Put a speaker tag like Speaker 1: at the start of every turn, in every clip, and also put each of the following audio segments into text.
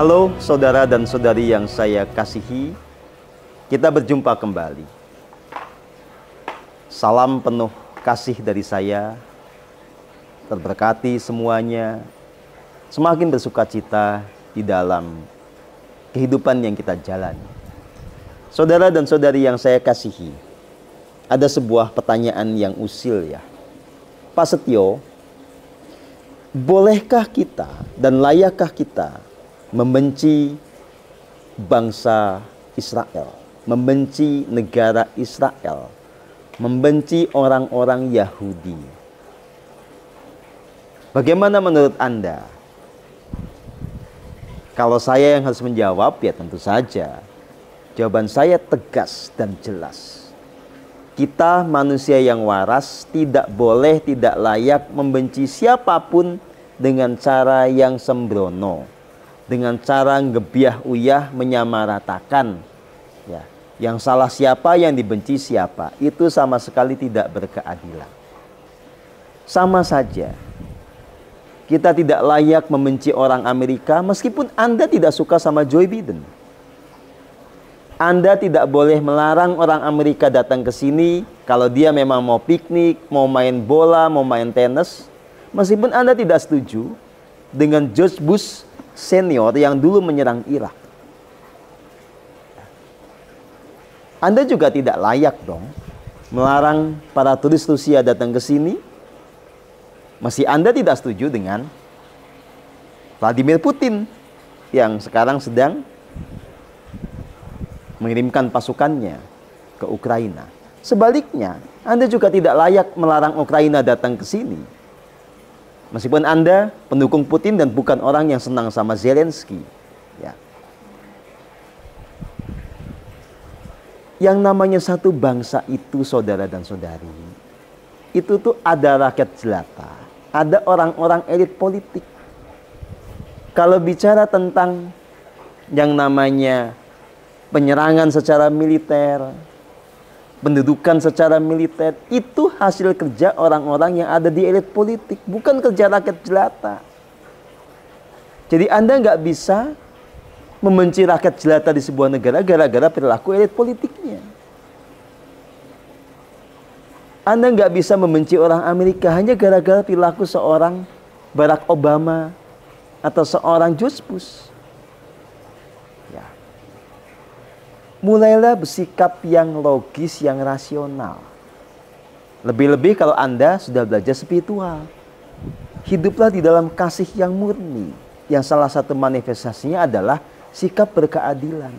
Speaker 1: Halo saudara dan saudari yang saya kasihi, kita berjumpa kembali. Salam penuh kasih dari saya, terberkati semuanya, semakin bersuka cita di dalam kehidupan yang kita jalani. Saudara dan saudari yang saya kasihi, ada sebuah pertanyaan yang usil ya. Pak Setio, bolehkah kita dan layakkah kita membenci bangsa Israel, membenci negara Israel, membenci orang-orang Yahudi? Bagaimana menurut Anda? Kalau saya yang harus menjawab, ya tentu saja jawaban saya tegas dan jelas. Kita manusia yang waras tidak boleh, tidak layak membenci siapapun dengan cara yang sembrono, dengan cara ngebiah uyah menyamaratakan ya. Yang salah siapa, yang dibenci siapa, itu sama sekali tidak berkeadilan. Sama saja kita tidak layak membenci orang Amerika meskipun Anda tidak suka sama Joe Biden. Anda tidak boleh melarang orang Amerika datang ke sini kalau dia memang mau piknik, mau main bola, mau main tenis, meskipun Anda tidak setuju dengan George Bush senior yang dulu menyerang Irak. Anda juga tidak layak dong melarang para turis Rusia datang ke sini, meski Anda tidak setuju dengan Vladimir Putin yang sekarang sedang mengirimkan pasukannya ke Ukraina. Sebaliknya, Anda juga tidak layak melarang Ukraina datang ke sini, meskipun Anda pendukung Putin dan bukan orang yang senang sama Zelensky. Ya. Yang namanya satu bangsa itu, saudara dan saudari, itu tuh ada rakyat jelata, ada orang-orang elit politik. Kalau bicara tentang yang namanya penyerangan secara militer, pendudukan secara militer, itu hasil kerja orang-orang yang ada di elit politik, bukan kerja rakyat jelata. Jadi Anda nggak bisa membenci rakyat jelata di sebuah negara gara-gara perilaku elit politiknya. Anda nggak bisa membenci orang Amerika hanya gara-gara perilaku seorang Barack Obama atau seorang George Bush. Mulailah bersikap yang logis, yang rasional. Lebih-lebih kalau Anda sudah belajar spiritual. Hiduplah di dalam kasih yang murni, yang salah satu manifestasinya adalah sikap berkeadilan.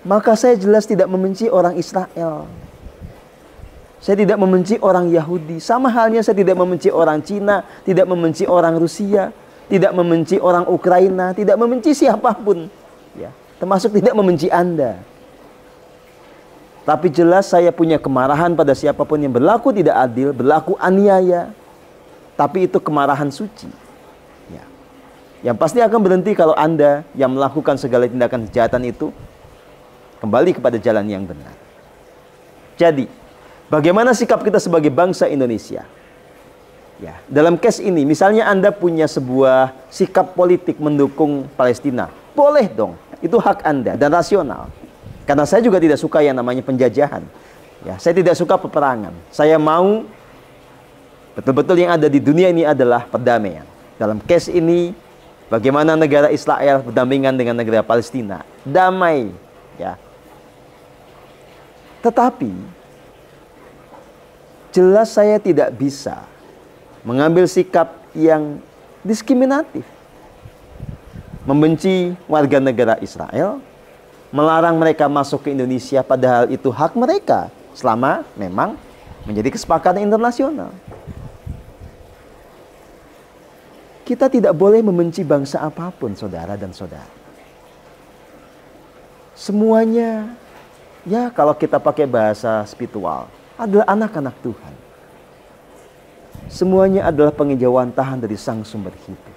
Speaker 1: Maka saya jelas tidak membenci orang Israel. Saya tidak membenci orang Yahudi. Sama halnya saya tidak membenci orang Cina, tidak membenci orang Rusia, tidak membenci orang Ukraina, tidak membenci siapapun. Ya. Termasuk tidak membenci Anda. Tapi jelas saya punya kemarahan pada siapapun yang berlaku tidak adil, berlaku aniaya. Tapi itu kemarahan suci. Ya. Yang pasti akan berhenti kalau Anda yang melakukan segala tindakan kejahatan itu kembali kepada jalan yang benar. Jadi, bagaimana sikap kita sebagai bangsa Indonesia? Ya, dalam case ini, misalnya Anda punya sebuah sikap politik mendukung Palestina. Boleh dong. Itu hak Anda dan rasional. Karena saya juga tidak suka yang namanya penjajahan. Ya, saya tidak suka peperangan. Saya mau betul-betul yang ada di dunia ini adalah perdamaian. Dalam case ini, bagaimana negara Israel berdampingan dengan negara Palestina. Damai. Ya. Tetapi, jelas saya tidak bisa mengambil sikap yang diskriminatif. Membenci warga negara Israel, melarang mereka masuk ke Indonesia padahal itu hak mereka selama memang menjadi kesepakatan internasional. Kita tidak boleh membenci bangsa apapun, saudara dan saudara. Semuanya, ya kalau kita pakai bahasa spiritual, adalah anak-anak Tuhan. Semuanya adalah pengejawantahan dari Sang Sumber Hidup.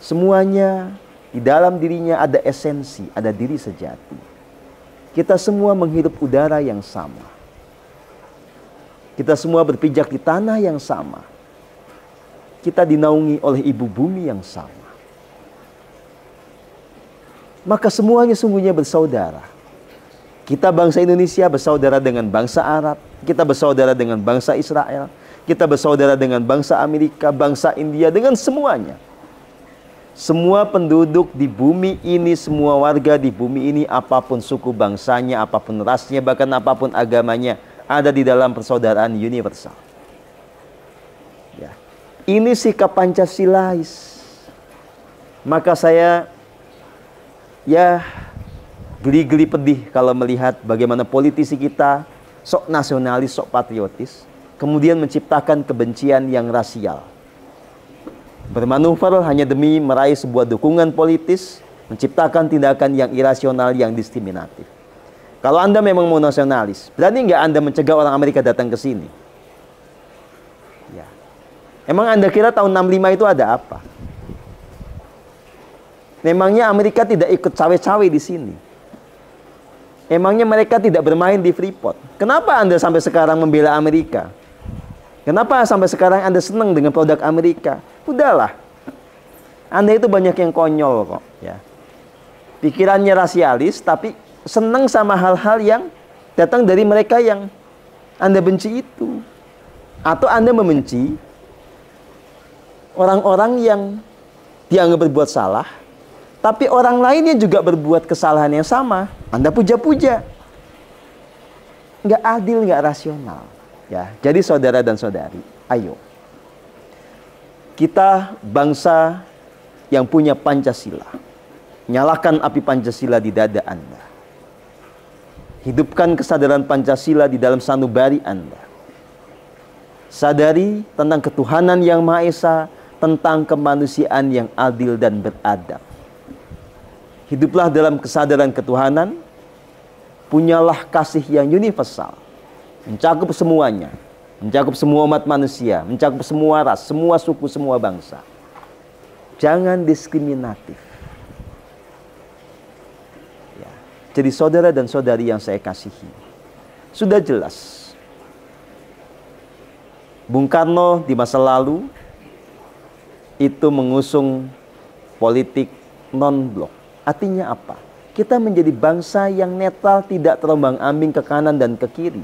Speaker 1: Semuanya di dalam dirinya ada esensi, ada diri sejati. Kita semua menghirup udara yang sama. Kita semua berpijak di tanah yang sama. Kita dinaungi oleh ibu bumi yang sama. maka semuanya sungguhnya bersaudara. Kita bangsa Indonesia bersaudara dengan bangsa Arab, kita bersaudara dengan bangsa Israel, kita bersaudara dengan bangsa Amerika, bangsa India, dengan semuanya. Semua penduduk di bumi ini, semua warga di bumi ini, apapun suku bangsanya, apapun rasnya, bahkan apapun agamanya, ada di dalam persaudaraan universal. Ya. Ini sikap Pancasilais. Maka saya geli-geli pedih kalau melihat bagaimana politisi kita sok nasionalis, sok patriotis, kemudian menciptakan kebencian yang rasial. Bermanuver hanya demi meraih sebuah dukungan politis, menciptakan tindakan yang irasional, yang diskriminatif. Kalau Anda memang mau nasionalis, berani nggak Anda mencegah orang Amerika datang ke sini? Ya. Emang Anda kira tahun 65 itu ada apa? Memangnya Amerika tidak ikut cawe-cawe di sini? Emangnya mereka tidak bermain di Freeport? Kenapa Anda sampai sekarang membela Amerika? Kenapa sampai sekarang Anda senang dengan produk Amerika? Udahlah. Anda itu banyak yang konyol kok. Ya. Pikirannya rasialis, tapi senang sama hal-hal yang datang dari mereka yang Anda benci itu. Atau Anda membenci orang-orang yang dianggap berbuat salah, tapi orang lainnya juga berbuat kesalahan yang sama, Anda puja-puja. Nggak adil, nggak rasional. Ya, jadi saudara dan saudari, ayo. Kita bangsa yang punya Pancasila. Nyalakan api Pancasila di dada Anda. Hidupkan kesadaran Pancasila di dalam sanubari Anda. Sadari tentang ketuhanan yang Maha Esa, tentang kemanusiaan yang adil dan beradab. Hiduplah dalam kesadaran ketuhanan, punyalah kasih yang universal, mencakup semuanya, mencakup semua umat manusia, mencakup semua ras, semua suku, semua bangsa. Jangan diskriminatif. Ya. Jadi saudara dan saudari yang saya kasihi, sudah jelas, Bung Karno di masa lalu itu mengusung politik non-blok. Artinya apa? Kita menjadi bangsa yang netral, tidak terombang-ambing ke kanan dan ke kiri.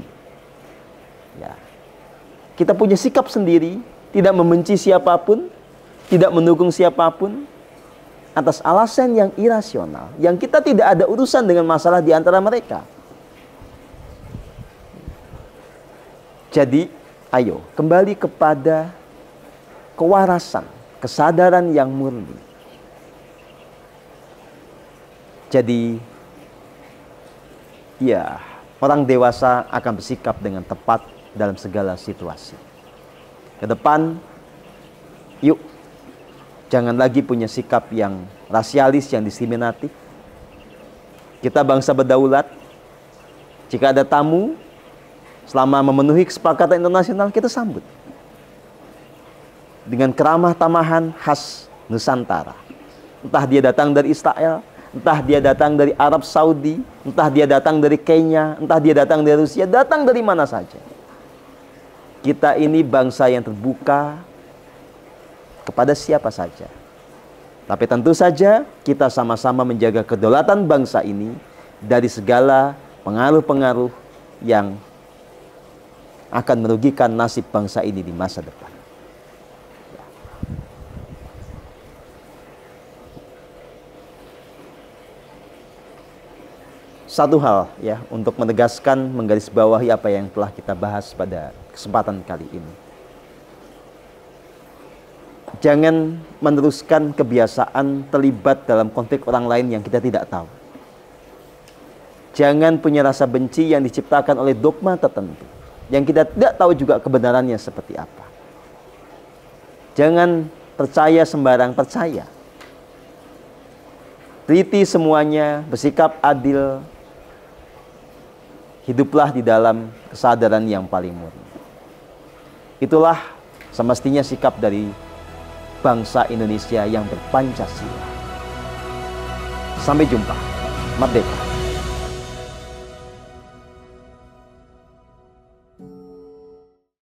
Speaker 1: Ya. Kita punya sikap sendiri, tidak membenci siapapun, tidak mendukung siapapun, atas alasan yang irasional, yang kita tidak ada urusan dengan masalah di antara mereka. Jadi, ayo kembali kepada kewarasan, kesadaran yang murni. Jadi, ya, orang dewasa akan bersikap dengan tepat dalam segala situasi. Ke depan, yuk, jangan lagi punya sikap yang rasialis, yang diskriminatif. Kita bangsa berdaulat. Jika ada tamu, selama memenuhi kesepakatan internasional, kita sambut dengan keramah tamahan khas Nusantara. Entah dia datang dari Israel, entah dia datang dari Arab Saudi, entah dia datang dari Kenya, entah dia datang dari Rusia, datang dari mana saja. Kita ini bangsa yang terbuka kepada siapa saja. Tapi tentu saja kita sama-sama menjaga kedaulatan bangsa ini dari segala pengaruh-pengaruh yang akan merugikan nasib bangsa ini di masa depan. Satu hal ya, untuk menegaskan, menggarisbawahi apa yang telah kita bahas pada kesempatan kali ini. Jangan meneruskan kebiasaan terlibat dalam konflik orang lain yang kita tidak tahu. Jangan punya rasa benci yang diciptakan oleh dogma tertentu, yang kita tidak tahu juga kebenarannya seperti apa. Jangan percaya sembarang percaya. Teliti semuanya, bersikap adil, hiduplah di dalam kesadaran yang paling murni. Itulah semestinya sikap dari bangsa Indonesia yang berpancasila. Sampai jumpa. Merdeka.